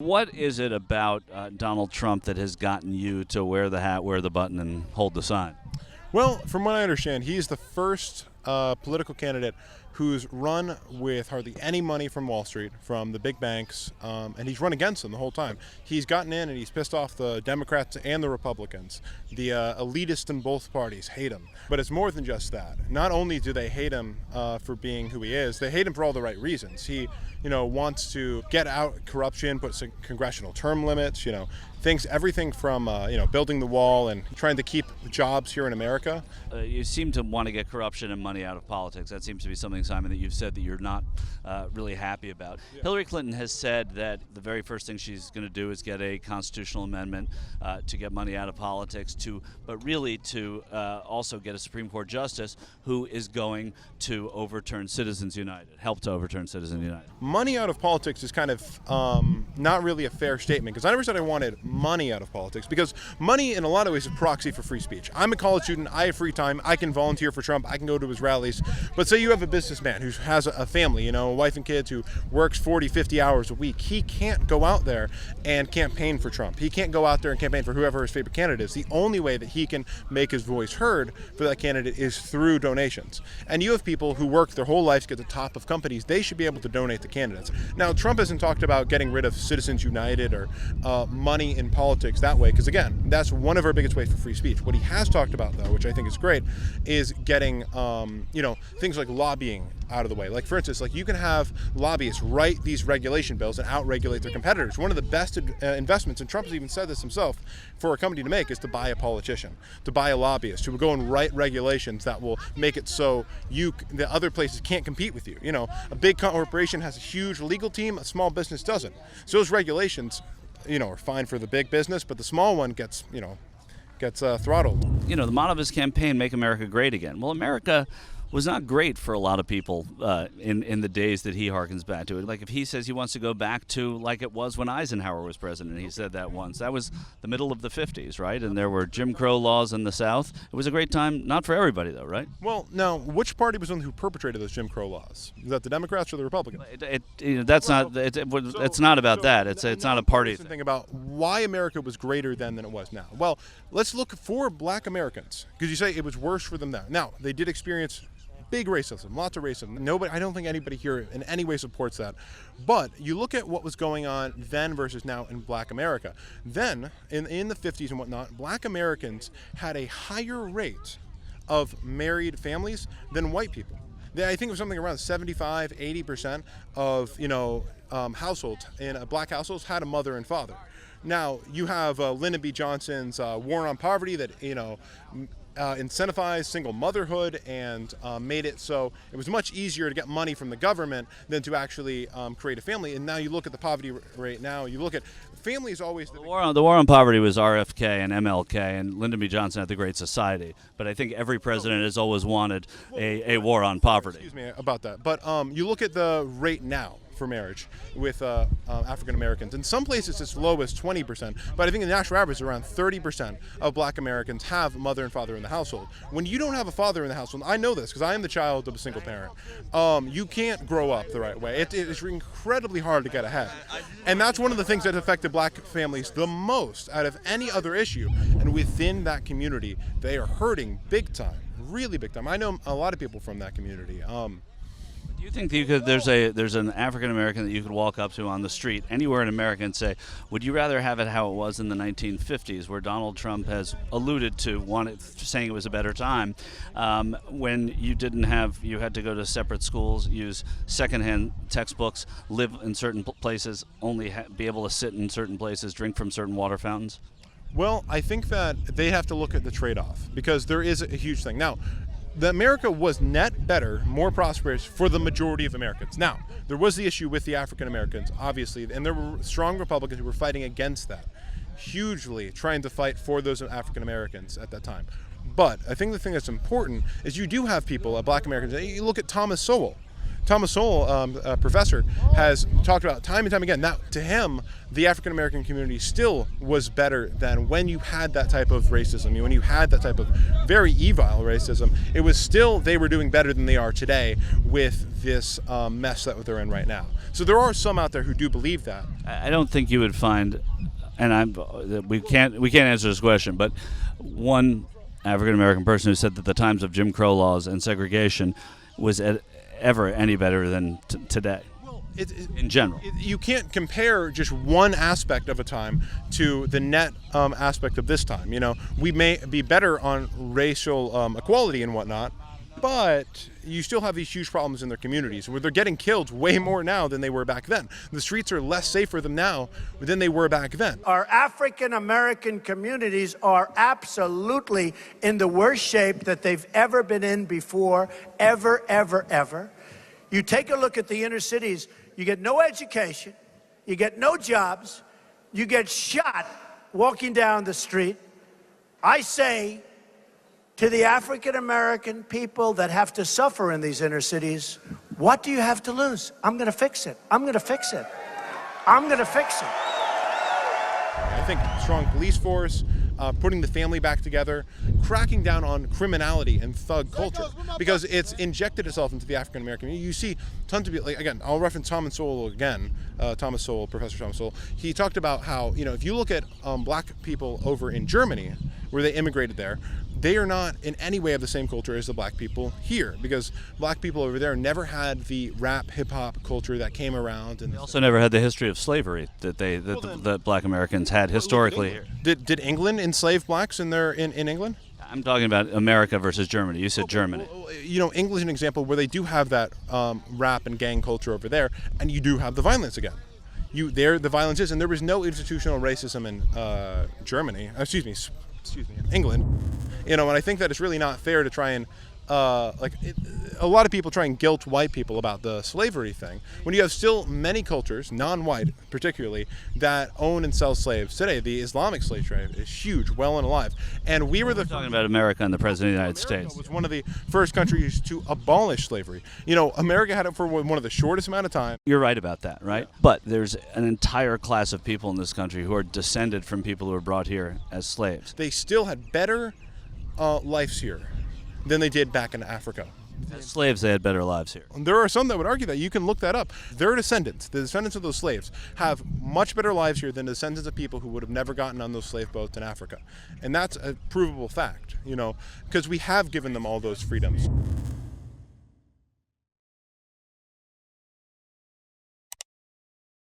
What is it about Donald Trump that has gotten you to wear the hat, wear the button, and hold the sign? Well, from what I understand, he's the first political candidate who's run with hardly any money from Wall Street, from the big banks, and he's run against them the whole time. He's gotten in and he's pissed off the Democrats and the Republicans. The elitists in both parties hate him. But it's more than just that. Not only do they hate him for being who he is, they hate him for all the right reasons. He, wants to get out corruption, put some congressional term limits, everything from, building the wall and trying to keep jobs here in America. You seem to want to get corruption and money out of politics. That seems to be something, Simon, that you've said that you're not really happy about. Yeah. Hillary Clinton has said that the very first thing she's going to do is get a constitutional amendment to get money out of politics, but really to also get a Supreme Court justice who is going to overturn Citizens United, help to overturn Citizens United. Money out of politics is kind of not really a fair statement, because I never said I wanted money out of politics, because money in a lot of ways is a proxy for free speech. I'm a college student, I have free time, I can volunteer for Trump, I can go to his rallies, but say you have a businessman who has a family, a wife and kids, who works 40, 50 hours a week. He can't go out there and campaign for Trump. He can't go out there and campaign for whoever his favorite candidate is. The only way that he can make his voice heard for that candidate is through donations. And you have people who work their whole lives to get the top of companies. They should be able to donate to candidates. Now, Trump hasn't talked about getting rid of Citizens United or money in politics that way, because again, that's one of our biggest ways for free speech. What he has talked about, though, which I think is great, is getting things like lobbying out of the way. Like, for instance, you can have lobbyists write these regulation bills and out-regulate their competitors. One of the best investments, and Trump has even said this himself, for a company to make is to buy a politician, to buy a lobbyist who will go and write regulations that will make it so the other places can't compete with you. A big corporation has a huge legal team, a small business doesn't. So those regulations, are fine for the big business, but the small one gets throttled. The motto of his campaign, "Make America Great Again." Well, America was not great for a lot of people in the days that he harkens back to it. Like, if he says he wants to go back to like it was when Eisenhower was president, he said that once. That was the middle of the 50s, right? And there were Jim Crow laws in the South. It was a great time, not for everybody, though, right? Well, now, which party was the one who perpetrated those Jim Crow laws? Is that the Democrats or the Republicans? It's not about that. It's not a party thing. Thing about why America was greater then than it was now. Well, let's look for Black Americans, because you say it was worse for them then. Now, they did experience big racism, lots of racism. I don't think anybody here in any way supports that. But you look at what was going on then versus now in Black America. Then, in the 50s and whatnot, Black Americans had a higher rate of married families than white people. I think it was something around 75, 80% of households in Black households had a mother and father. Now, you have Lyndon B. Johnson's War on Poverty that incentivized single motherhood and made it so it was much easier to get money from the government than to actually create a family. And now you look at the poverty rate. Now you look at families always. The war on poverty was RFK and MLK, and Lyndon B. Johnson had the Great Society. But I think every president has always wanted a war on poverty. Excuse me about that. But you look at the rate now for marriage with African Americans. In some places it's as low as 20%, but I think the national average is around 30% of Black Americans have a mother and father in the household. When you don't have a father in the household, I know this because I am the child of a single parent, you can't grow up the right way. It is incredibly hard to get ahead. And that's one of the things that affected Black families the most out of any other issue. And within that community, they are hurting big time, really big time. I know a lot of people from that community. Do you think that there's an African American that you could walk up to on the street anywhere in America and say, would you rather have it how it was in the 1950s, where Donald Trump has alluded to saying it was a better time, when you had to go to separate schools, use secondhand textbooks, live in certain places, only be able to sit in certain places, drink from certain water fountains? Well, I think that they have to look at the trade-off, because there is a huge thing. Now, America was net better, more prosperous for the majority of Americans. Now, there was the issue with the African Americans, obviously, and there were strong Republicans who were fighting against that, hugely trying to fight for those African Americans at that time. But I think the thing that's important is you do have people, Black Americans. You look at Thomas Sowell. Thomas Sowell, a professor, has talked about time and time again that to him, the African American community still was better than when you had that type of racism, when you had that type of very evil racism. It was still, they were doing better than they are today with this mess that they're in right now. So there are some out there who do believe that. I don't think you would find, and we can't answer this question, but one African American person who said that the times of Jim Crow laws and segregation was ever any better than today. In general, you can't compare just one aspect of a time to the net aspect of this time. We may be better on racial equality and whatnot, but you still have these huge problems in their communities where they're getting killed way more now than they were back then. The streets are less safe for them now than they were back then. Our African American communities are absolutely in the worst shape that they've ever been in before, ever, ever, ever. You take a look at the inner cities, you get no education, you get no jobs, you get shot walking down the street. I say to the African American people that have to suffer in these inner cities, what do you have to lose? I'm going to fix it. I'm going to fix it. I'm going to fix it. I think strong police force, putting the family back together, cracking down on criminality and thug culture, because it's injected itself into the African American community. You see tons of people, again, I'll reference Thomas Sowell again, Professor Thomas Sowell. He talked about how, if you look at black people over in Germany, where they immigrated there, they are not in any way of the same culture as the black people here, because black people over there never had the rap hip hop culture that came around, and they also never had the history of slavery that black Americans had historically here. Did England enslave blacks in England? I'm talking about America versus Germany. You said Germany. England is an example where they do have that rap and gang culture over there, and you do have the violence again. The violence is, and there was no institutional racism in England. And I think that it's really not fair to try and a lot of people try and guilt white people about the slavery thing when you have still many cultures, non-white particularly, that own and sell slaves today. The Islamic slave trade is huge, well and alive, and we're talking about America and the President of the United States. Was one of the first countries to abolish slavery. America had it for one of the shortest amount of time. You're right about that, right? Yeah. But there's an entire class of people in this country who are descended from people who were brought here as slaves. They still had better lives here than they did back in Africa. As slaves, they had better lives here. There are some that would argue that. You can look that up. Their descendants, the descendants of those slaves, have much better lives here than the descendants of people who would have never gotten on those slave boats in Africa. And that's a provable fact, because we have given them all those freedoms.